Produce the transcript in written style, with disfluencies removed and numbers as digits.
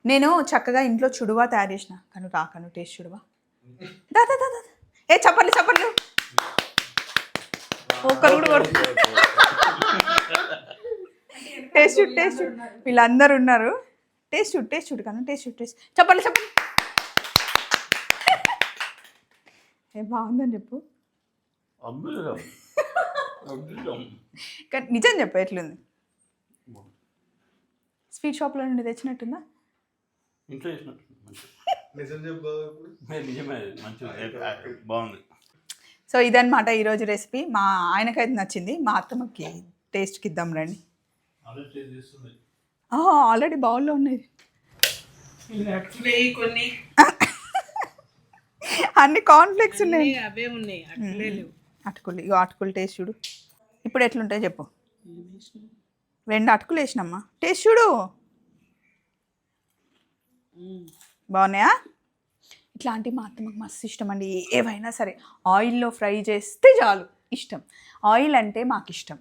నేను చక్కగా ఇంట్లో చుడువా తయారు చేసిన కను టేస్ట్ చుడువా దా దా దా దా. ఏ చప్పట్లు ఒక్కరు కూడా టేస్ట్ వీళ్ళందరూ ఉన్నారు. టేస్ట్ చూడు కను టేస్ట్ చప్పట్లు ఏ బాగుందని చెప్పు. కానీ నిజం చెప్పు ఎట్లుంది. స్వీట్ షాప్లో నుండి తెచ్చినట్టుందా? బాగుంది. సో ఇదన్నమాట ఈరోజు రెసిపీ. మా ఆయనకైతే నచ్చింది, మా అత్తమ్మకి టేస్ట్కి ఇద్దాం రండి. ఆల్రెడీ బౌల్లో ఉన్నాయి కొన్ని అన్ని కార్న్ఫ్లేక్స్ ఉన్నాయి. అవే ఉన్నాయి అటుకులు. ఇగో అటుకులు టేస్ట్ చూడు ఇప్పుడు ఎట్లుంటాయి చెప్పు. 2 అటుకులు వేసినమ్మా, టేస్ట్ చూడు. బాగున్నాయా? ఇట్లాంటివి మా అత్తమ్మకి మస్తు ఇష్టం అండి. ఏవైనా సరే ఆయిల్లో ఫ్రై చేస్తే చాలు ఇష్టం. ఆయిల్ అంటే మాకు ఇష్టం.